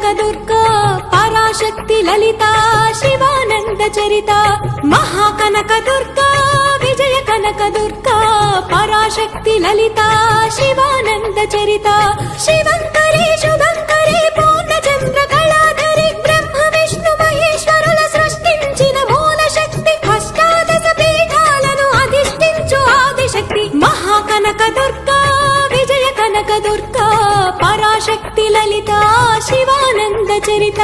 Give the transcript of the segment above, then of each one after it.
కనక దుర్గా పరాశక్తి లలిత శివానంద చరిత మహాకనక దుర్గా విజయ కనక దుర్గా పరాశక్తి లలిత శివానంద చరిత శివంకరి శుభంకరి పూర్ణచంద్ర కళాధరి బ్రహ్మ విష్ణు మహేశ్వరుల సృష్టించిన మూల శక్తి అష్టాదశ పీఠాలను అధిష్ఠించు ఆదిశక్తి మహాకనక దుర్గా విజయ కనక దుర్గా పరాశక్తి లలిత శివానంద చరిత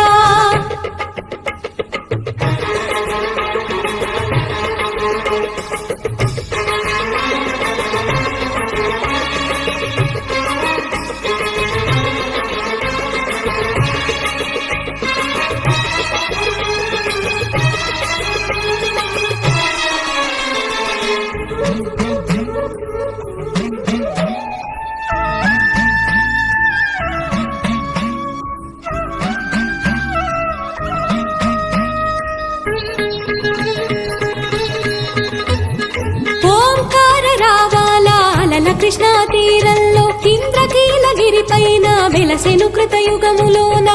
కృష్ణా తీరంలో ఇంద్రకీలగిరి పైన వెలసెను కృతయుగములోన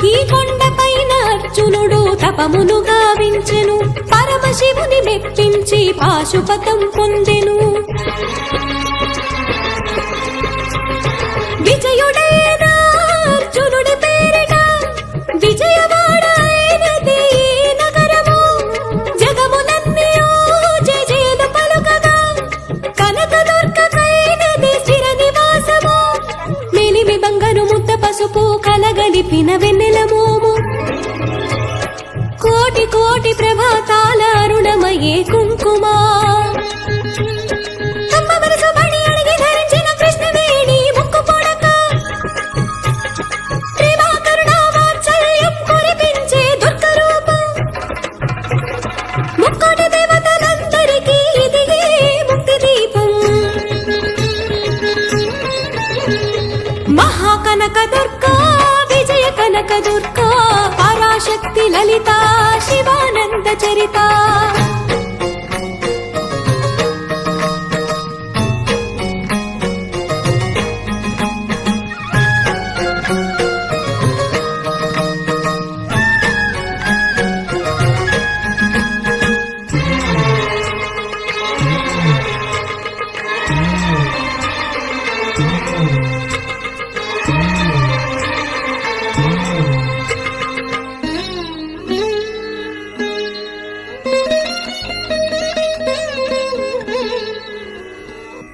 ఈ కొండ పైన అర్జునుడు తపమును గావించెను పరమశివుని మెప్పించి పాశుపతం పొందెను విజయుడైన అర్జునుడి పేరిట విజయవాడ అయినది నగరము జగములన్నీ జయజయలు పలుకగా కనకదుర్గకైనది స్థిర నివాసము మెలిమి బంగారు ముద్ద పసుపు కలగలిపిన వెన్నెల మోము కోటి కోటి ప్రభాతాల అరుణమయే కుంకుమా మహాకనక దుర్గా విజయ కనక దుర్గా పరాశక్తి లలిత శివానంద చరిత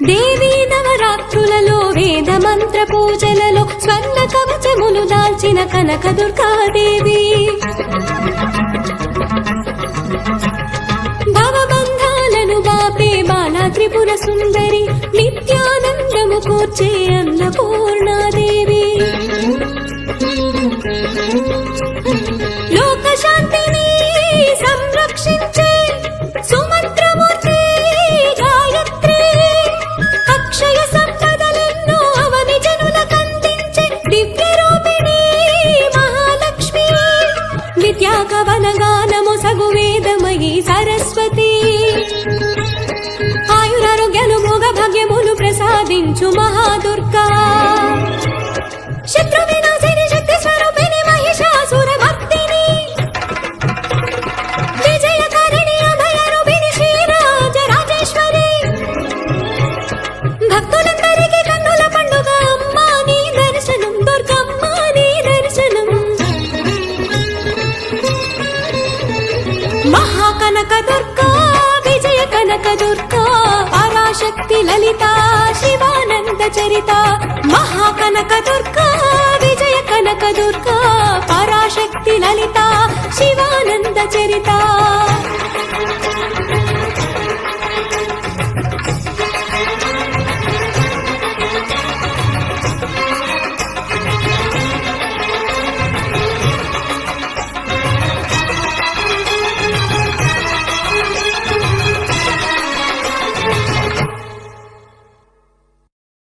దేవీ నవరాత్రులలో వేద మంత్ర పూజలలో స్వర్ణ కవచములు దాల్చిన కనక దుర్గాదేవి భవబంధాలను బాపే బాలా త్రిపుర సుందరి నిత్యానందము కూర్చే అన్నపూర్ణాదేవి లోక శాంతిని సంరక్షించే సుమంత్రమూర్తి గాయత్రి అక్షయ సంపదలెన్నో అవని జనులకందించే దివ్య రూపిణి మహాలక్ష్మి విద్యాకవన గానము సగు వేదమయీ సరస్వతి ఆయురారోగ్యాలు మోగ భాగ్యములు ప్రసాదించు మహాదుర్గా శత్రు వినాశిని శక్తి స్వరూపిణి మహిషాసుర భక్తిని విజయకారిణి అభయరూపిణి శ్రీరాజ రాజేశ్వరి భక్తులందరికీ కన్నుల పండుగ అమ్మా నీ దర్శనం దుర్గమ్మ నీ దర్శనం మహాకనక దుర్గా విజయ కనక దుర్గా పరాశక్తి లలిత శివానంద చరిత మహాకనక దుర్గా విజయ కనక దుర్గా పరాశక్తి లలిత శివానంద చరిత